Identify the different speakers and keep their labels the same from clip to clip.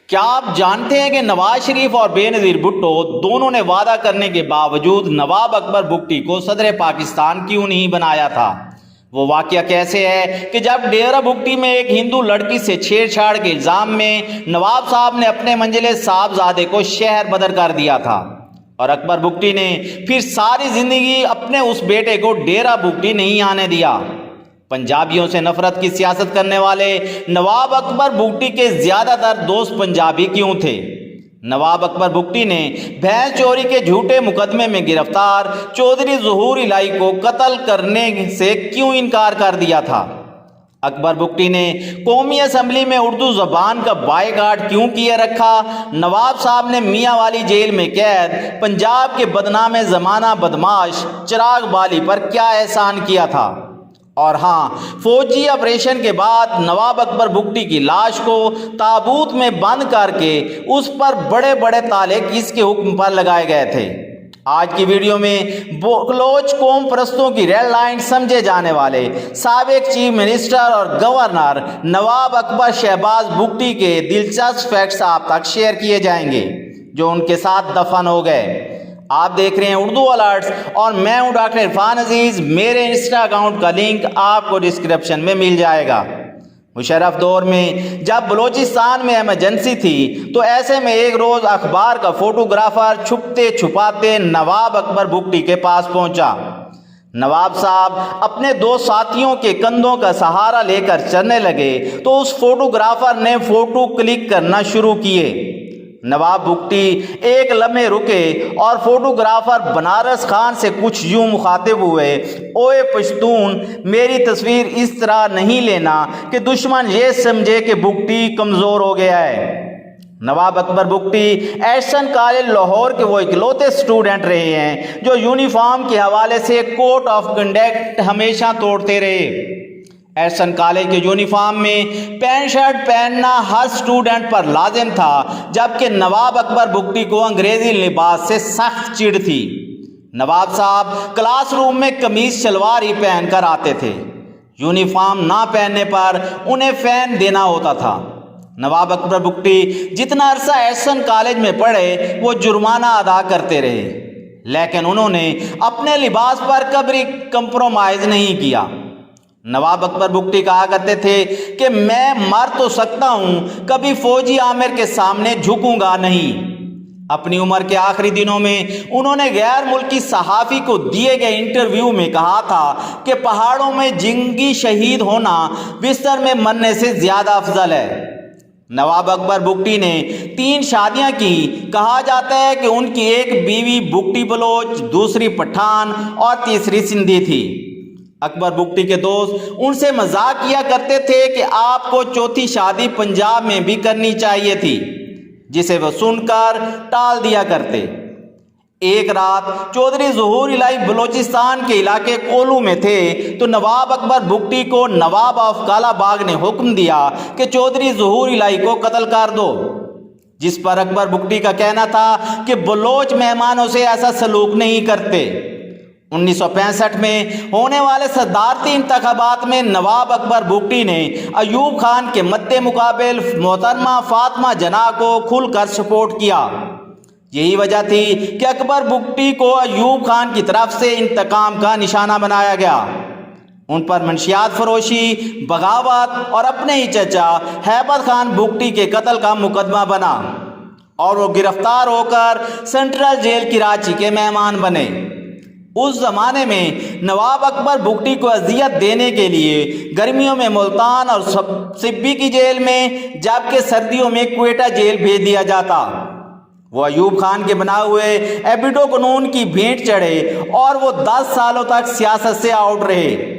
Speaker 1: کیا آپ جانتے ہیں کہ نواز شریف اور بے نظیر بھٹو دونوں نے وعدہ کرنے کے باوجود نواب اکبر بگٹی کو صدر پاکستان کیوں نہیں بنایا تھا؟ وہ واقعہ کیسے ہے کہ جب ڈیرہ بگٹی میں ایک ہندو لڑکی سے چھیڑ چھاڑ کے الزام میں نواب صاحب نے اپنے منجلے صاحبزادے کو شہر بدر کر دیا تھا اور اکبر بگٹی نے پھر ساری زندگی اپنے اس بیٹے کو ڈیرہ بگٹی نہیں آنے دیا۔ پنجابیوں سے نفرت کی سیاست کرنے والے نواب اکبر بگٹی کے زیادہ تر دوست پنجابی کیوں تھے؟ نواب اکبر بگٹی نے بھینس چوری کے جھوٹے مقدمے میں گرفتار چودھری ظہور الہی کو قتل کرنے سے کیوں انکار کر دیا تھا؟ اکبر بگٹی نے قومی اسمبلی میں اردو زبان کا بائیکاٹ کیوں کیے رکھا؟ نواب صاحب نے میاں والی جیل میں قید پنجاب کے بدنام زمانہ بدماش چراغ بالی پر کیا احسان کیا تھا؟ اور ہاں، فوجی آپریشن کے بعد نواب اکبر بگٹی کی لاش کو تابوت میں بند کر کے اس پر بڑے بڑے تالے کس کے حکم پر لگائے گئے تھے؟ آج کی ویڈیو میں بلوچ قوم پرستوں کی ریڈ لائن سمجھے جانے والے سابق چیف منسٹر اور گورنر نواب اکبر شہباز بگٹی کے دلچسپ فیکٹس آپ تک شیئر کیے جائیں گے جو ان کے ساتھ دفن ہو گئے۔ آپ دیکھ رہے ہیں اردو الرٹس اور میں ہوں ڈاکٹر عرفان عزیز۔ میرے انسٹا اکاؤنٹ کا لنک آپ کو ڈسکرپشن میں مل جائے گا۔ مشرف دور میں جب بلوچستان میں ایمرجنسی تھی تو ایسے میں ایک روز اخبار کا فوٹوگرافر چھپتے چھپاتے نواب اکبر بگٹی کے پاس پہنچا۔ نواب صاحب اپنے دو ساتھیوں کے کندھوں کا سہارا لے کر چلنے لگے تو اس فوٹوگرافر نے فوٹو کلک کرنا شروع کیے۔ نواب بگٹی ایک لمحے رکے اور فوٹوگرافر بنارس خان سے کچھ یوں مخاطب ہوئے، اوے پشتون، میری تصویر اس طرح نہیں لینا کہ دشمن یہ سمجھے کہ بگٹی کمزور ہو گیا ہے۔ نواب اکبر بگٹی ایشین کالج لاہور کے وہ اکلوتے سٹوڈنٹ رہے ہیں جو یونیفارم کے حوالے سے کوڈ آف کنڈکٹ ہمیشہ توڑتے رہے۔ ایشین کالج کے یونیفارم میں پینٹ شرٹ پہننا ہر سٹوڈنٹ پر لازم تھا، جبکہ نواب اکبر بگٹی کو انگریزی لباس سے سخت چڑ تھی۔ نواب صاحب کلاس روم میں قمیض شلوار ہی پہن کر آتے تھے۔ یونیفارم نہ پہننے پر انہیں فین دینا ہوتا تھا۔ نواب اکبر بگٹی جتنا عرصہ ایشین کالج میں پڑھے وہ جرمانہ ادا کرتے رہے، لیکن انہوں نے اپنے لباس پر کبھی کمپرومائز نہیں کیا۔ نواب اکبر بگٹی کہا کرتے تھے کہ میں مر تو سکتا ہوں، کبھی فوجی عامر کے سامنے جھکوں گا نہیں۔ اپنی عمر کے آخری دنوں میں انہوں نے غیر ملکی صحافی کو دیے گئے انٹرویو میں کہا تھا کہ پہاڑوں میں جنگی شہید ہونا بستر میں مرنے سے زیادہ افضل ہے۔ نواب اکبر بگٹی نے 3 شادیاں کی۔ کہا جاتا ہے کہ ان کی ایک بیوی بگٹی بلوچ، دوسری پٹھان اور تیسری سندھی تھی۔ اکبر بگٹی کے دوست ان سے مذاق کیا کرتے تھے کہ آپ کو چوتھی شادی پنجاب میں بھی کرنی چاہیے تھی، جسے وہ سن کر ٹال دیا کرتے۔ ایک رات چودھری ظہور الہی بلوچستان کے علاقے کولو میں تھے تو نواب اکبر بگٹی کو نواب آف کالا باغ نے حکم دیا کہ چودھری ظہور الہی کو قتل کر دو، جس پر اکبر بگٹی کا کہنا تھا کہ بلوچ مہمانوں سے ایسا سلوک نہیں کرتے۔ 1965 میں ہونے والے صدارتی انتخابات میں نواب اکبر بگٹی نے ایوب خان کے مد مقابل محترمہ فاطمہ جناح کو کھل کر سپورٹ کیا۔ یہی وجہ تھی کہ اکبر بگٹی کو ایوب خان کی طرف سے انتقام کا نشانہ بنایا گیا۔ ان پر منشیات فروشی، بغاوت اور اپنے ہی چچا ہیبت خان بگٹی کے قتل کا مقدمہ بنا اور وہ گرفتار ہو کر سینٹرل جیل کراچی کے مہمان بنے۔ اس زمانے میں نواب اکبر بگٹی کو اذیت دینے کے لیے گرمیوں میں ملتان اور سبی کی جیل میں جبکہ سردیوں میں کوئٹہ جیل بھیج دیا جاتا۔ وہ ایوب خان کے بنا ہوئے ایبیڈو قانون کی بھینٹ چڑھے اور وہ 10 سالوں تک سیاست سے آؤٹ رہے۔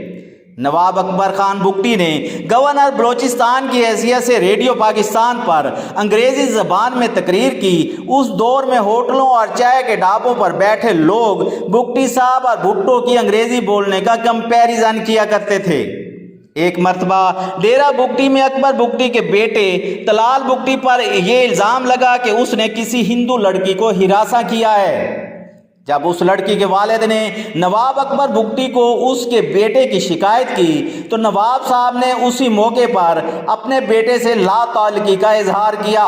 Speaker 1: نواب اکبر خان بگٹی نے گورنر بلوچستان کی حیثیت سے ریڈیو پاکستان پر انگریزی زبان میں تقریر کی۔ اس دور میں ہوٹلوں اور چائے کے ڈھابوں پر بیٹھے لوگ بگٹی صاحب اور بھٹو کی انگریزی بولنے کا کمپیریزن کیا کرتے تھے۔ ایک مرتبہ ڈیرہ بگٹی میں اکبر بگٹی کے بیٹے طلال بگٹی پر یہ الزام لگا کہ اس نے کسی ہندو لڑکی کو ہراساں کیا ہے۔ جب اس لڑکی کے والد نے نواب اکبر بگٹی کو اس کے بیٹے کی شکایت کی تو نواب صاحب نے اسی موقع پر اپنے بیٹے سے لا تعلقی کا اظہار کیا۔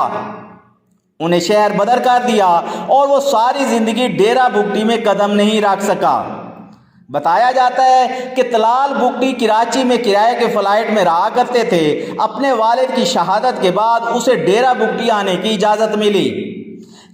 Speaker 1: انہیں شہر بدر کر دیا اور وہ ساری زندگی ڈیرہ بگٹی میں قدم نہیں رکھ سکا۔ بتایا جاتا ہے کہ طلال بگٹی کراچی میں کرائے کے فلائٹ میں رہا کرتے تھے۔ اپنے والد کی شہادت کے بعد اسے ڈیرہ بگٹی آنے کی اجازت ملی۔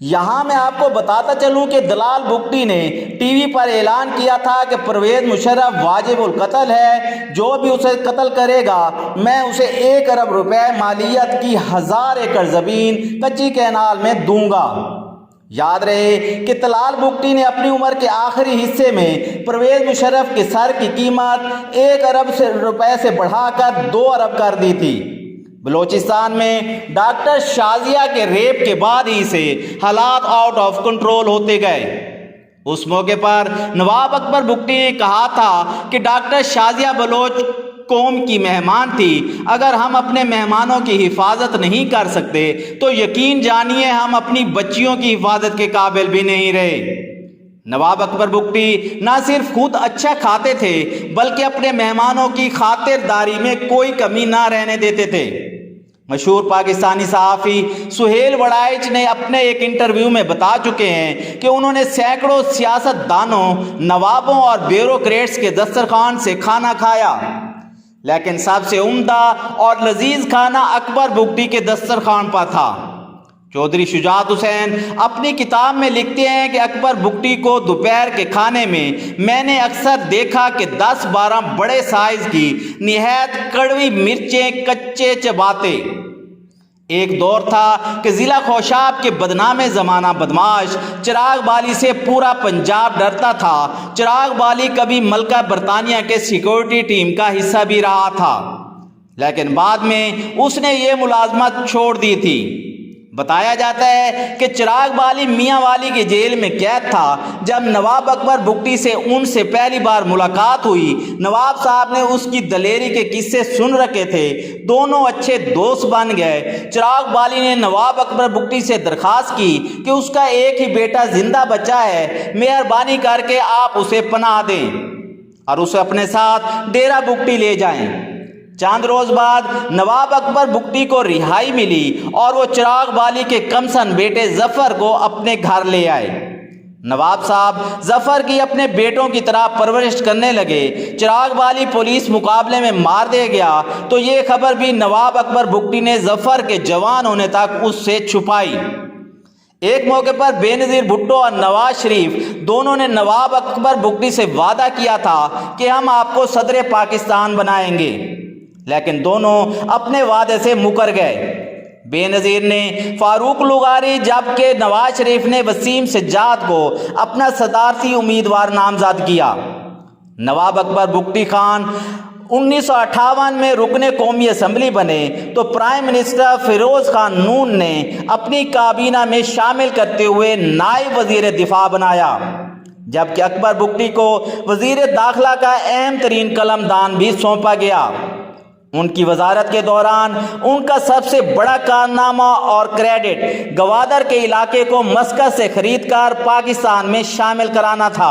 Speaker 1: یہاں میں آپ کو بتاتا چلوں کہ طلال بگٹی نے ٹی وی پر اعلان کیا تھا کہ پرویز مشرف واجب القتل ہے، جو بھی اسے قتل کرے گا میں اسے 1 ارب روپے مالیت کی 1000 ایکڑ زمین کچی کینال میں دوں گا۔ یاد رہے کہ طلال بگٹی نے اپنی عمر کے آخری حصے میں پرویز مشرف کے سر کی قیمت 1 ارب روپے سے بڑھا کر 2 ارب کر دی تھی۔ بلوچستان میں ڈاکٹر شازیہ کے ریپ کے بعد ہی سے حالات آؤٹ آف کنٹرول ہوتے گئے۔ اس موقع پر نواب اکبر بگٹی نے کہا تھا کہ ڈاکٹر شازیہ بلوچ قوم کی مہمان تھی، اگر ہم اپنے مہمانوں کی حفاظت نہیں کر سکتے تو یقین جانیے ہم اپنی بچیوں کی حفاظت کے قابل بھی نہیں رہے۔ نواب اکبر بگٹی نہ صرف خود اچھا کھاتے تھے بلکہ اپنے مہمانوں کی خاطرداری میں کوئی کمی نہ رہنے دیتے تھے۔ مشہور پاکستانی صحافی سہیل وڑائچ نے اپنے ایک انٹرویو میں بتا چکے ہیں کہ انہوں نے سینکڑوں سیاست دانوں، نوابوں اور بیوروکریٹس کے دسترخوان سے کھانا کھایا، لیکن سب سے عمدہ اور لذیذ کھانا اکبر بگٹی کے دسترخوان پر تھا۔ چودھری شجاعت حسین اپنی کتاب میں لکھتے ہیں کہ اکبر بگٹی کو دوپہر کے کھانے میں نے اکثر دیکھا کہ 10-12 بڑے سائز کی نہایت کڑوی مرچیں کچے چباتے۔ ایک دور تھا کہ ضلع خوشاب کے بدنام زمانہ بدماش چراغ بالی سے پورا پنجاب ڈرتا تھا۔ چراغ بالی کبھی ملکہ برطانیہ کے سیکورٹی ٹیم کا حصہ بھی رہا تھا، لیکن بعد میں اس نے یہ ملازمت چھوڑ دی تھی۔ بتایا جاتا ہے کہ چراغ بالی میاں والی کی جیل میں قید تھا۔ جب نواب اکبر بگٹی سے ان سے پہلی بار ملاقات ہوئی، نواب صاحب نے اس کی دلیری کے قصے سن رکھے تھے، دونوں اچھے دوست بن گئے۔ چراغ بالی نے نواب اکبر بگٹی سے درخواست کی کہ اس کا ایک ہی بیٹا زندہ بچا ہے، مہربانی کر کے آپ اسے پناہ دیں اور اسے اپنے ساتھ ڈیرہ بگٹی لے جائیں۔ چند روز بعد نواب اکبر بگٹی کو رہائی ملی اور وہ چراغ بالی کے کمسن بیٹے ظفر کو اپنے گھر لے آئے۔ نواب صاحب ظفر کی اپنے بیٹوں کی طرح پرورش کرنے لگے۔ چراغ بالی پولیس مقابلے میں مار دے گیا تو یہ خبر بھی نواب اکبر بگٹی نے ظفر کے جوان ہونے تک اس سے چھپائی۔ ایک موقع پر بے نظیر بھٹو اور نواز شریف دونوں نے نواب اکبر بگٹی سے وعدہ کیا تھا کہ ہم آپ کو صدر پاکستان بنائیں گے، لیکن دونوں اپنے وعدے سے مکر گئے۔ بے نظیر نے فاروق لغاری جبکہ نواز شریف نے وسیم سجاد کو اپنا صدارتی امیدوار نامزد کیا۔ نواب اکبر بگٹی خان 1958 میں رکن قومی اسمبلی بنے تو پرائم منسٹر فیروز خان نون نے اپنی کابینہ میں شامل کرتے ہوئے نائب وزیر دفاع بنایا، جبکہ اکبر بگٹی کو وزیر داخلہ کا اہم ترین قلمدان بھی سونپا گیا۔ ان کی وزارت کے دوران ان کا سب سے بڑا کارنامہ اور کریڈٹ گوادر کے علاقے کو مسقط سے خرید کر پاکستان میں شامل کرانا تھا۔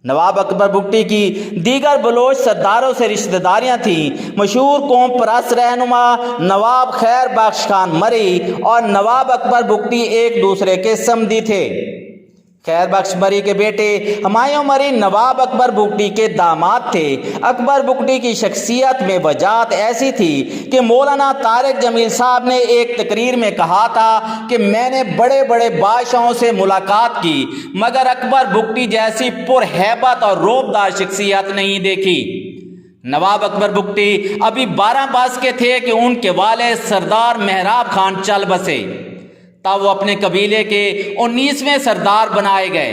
Speaker 1: نواب اکبر بگٹی کی دیگر بلوچ سرداروں سے رشتہ داریاں تھیں۔ مشہور قوم پرست رہنما نواب خیر بخش خان مری اور نواب اکبر بگٹی ایک دوسرے کے سمدی تھے۔ خیر بخش مری کے بیٹے ہمایوں مری نواب اکبر بگٹی کے داماد تھے۔ اکبر بگٹی کی شخصیت میں وجاہت ایسی تھی کہ مولانا طارق جمیل صاحب نے ایک تقریر میں کہا تھا کہ میں نے بڑے بڑے بادشاہوں سے ملاقات کی مگر اکبر بگٹی جیسی پرہیبت اور رعبدار شخصیت نہیں دیکھی۔ نواب اکبر بگٹی ابھی 12 برس کے تھے کہ ان کے والد سردار مہراب خان چل بسے، تب وہ اپنے قبیلے کے 19ویں سردار بنائے گئے۔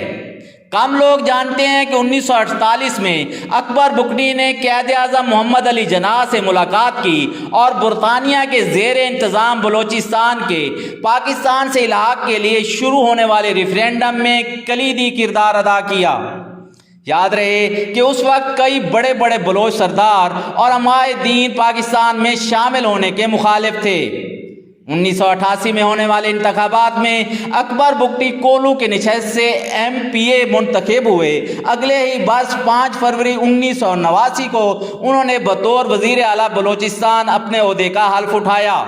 Speaker 1: کم لوگ جانتے ہیں کہ 1948 میں اکبر بگٹی نے قائد اعظم محمد علی جناح سے ملاقات کی اور برطانیہ کے زیر انتظام بلوچستان کے پاکستان سے الحاق کے لیے شروع ہونے والے ریفرینڈم میں کلیدی کردار ادا کیا۔ یاد رہے کہ اس وقت کئی بڑے بڑے بلوچ سردار اور عمائے دین پاکستان میں شامل ہونے کے مخالف تھے۔ 1988 میں ہونے والے انتخابات میں اکبر بگٹی کولو کے نشست سے MPA منتخب ہوئے۔ اگلے ہی برس 5 فروری 1989 کو انہوں نے بطور وزیر اعلیٰ بلوچستان اپنے عہدے کا حلف اٹھایا۔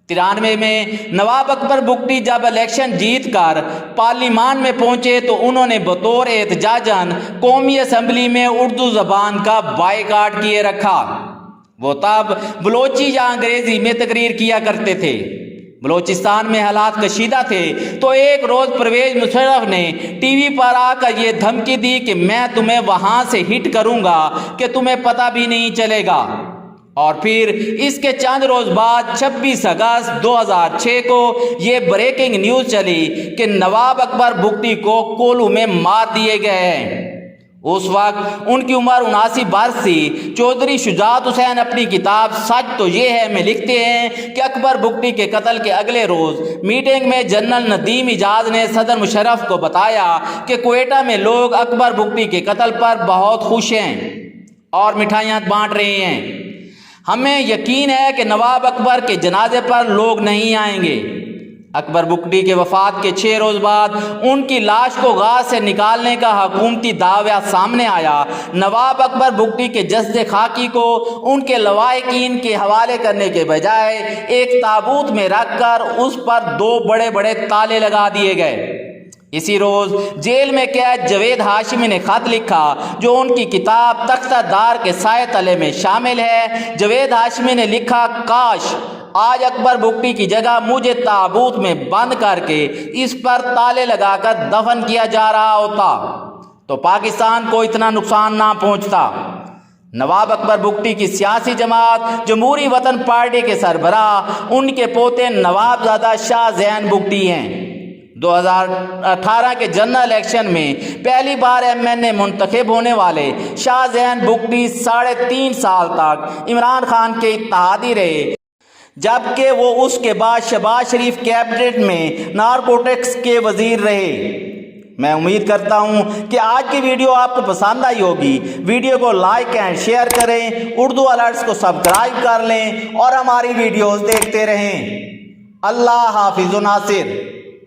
Speaker 1: 93 میں نواب اکبر بگٹی جب الیکشن جیت کر پارلیمان میں پہنچے تو انہوں نے بطور احتجاجاً قومی اسمبلی میں اردو زبان کا بائیکاٹ کیے رکھا۔ وہ تب بلوچی یا انگریزی میں تقریر کیا کرتے تھے۔ بلوچستان میں حالات کشیدہ تھے تو ایک روز پرویز مشرف نے ٹی وی پر آ کر یہ دھمکی دی کہ میں تمہیں وہاں سے ہٹ کروں گا کہ تمہیں پتہ بھی نہیں چلے گا۔ اور پھر اس کے چند روز بعد 26 اگست 2006 کو یہ بریکنگ نیوز چلی کہ نواب اکبر بگٹی کو کولو میں مار دیے گئے ہیں۔ اس وقت ان کی عمر 79 برس تھی۔ چودھری شجاعت حسین اپنی کتاب سچ تو یہ ہے میں لکھتے ہیں کہ اکبر بگٹی کے قتل کے اگلے روز میٹنگ میں جنرل ندیم اجاز نے صدر مشرف کو بتایا کہ کوئٹہ میں لوگ اکبر بگٹی کے قتل پر بہت خوش ہیں اور مٹھائیاں بانٹ رہے ہیں۔ ہمیں یقین ہے کہ نواب اکبر کے جنازے پر لوگ نہیں آئیں گے۔ اکبر بگٹی کے وفات کے 6 روز بعد ان کی لاش کو غار سے نکالنے کا حکومتی دعویٰ سامنے آیا۔ نواب اکبر بگٹی کے جسد خاکی کو ان کے لواحقین کے حوالے کرنے کے بجائے ایک تابوت میں رکھ کر اس پر 2 بڑے بڑے تالے لگا دیے گئے۔ اسی روز جیل میں قید جاوید ہاشمی نے خط لکھا جو ان کی کتاب تختہ دار کے سائے تلے میں شامل ہے۔ جاوید ہاشمی نے لکھا، کاش آج اکبر بگٹی کی جگہ مجھے تابوت میں بند کر کے اس پر تالے لگا کر دفن کیا جا رہا ہوتا تو پاکستان کو اتنا نقصان نہ پہنچتا۔ نواب اکبر بگٹی کی سیاسی جماعت جمہوری وطن پارٹی کے سربراہ ان کے پوتے نواب زادہ شاہ زین بگٹی ہیں۔ 2018 کے جنرل الیکشن میں پہلی بار MNA منتخب ہونے والے شاہ زین بگٹی 3.5 سال تک عمران خان کے اتحادی رہے، جبکہ وہ اس کے بعد شہباز شریف کیبنٹ میں نارکوٹکس کے وزیر رہے۔ میں امید کرتا ہوں کہ آج کی ویڈیو آپ کو پسند آئی ہوگی۔ ویڈیو کو لائک اینڈ شیئر کریں، اردو الرٹس کو سبسکرائب کر لیں اور ہماری ویڈیوز دیکھتے رہیں۔ اللہ حافظ و ناصر۔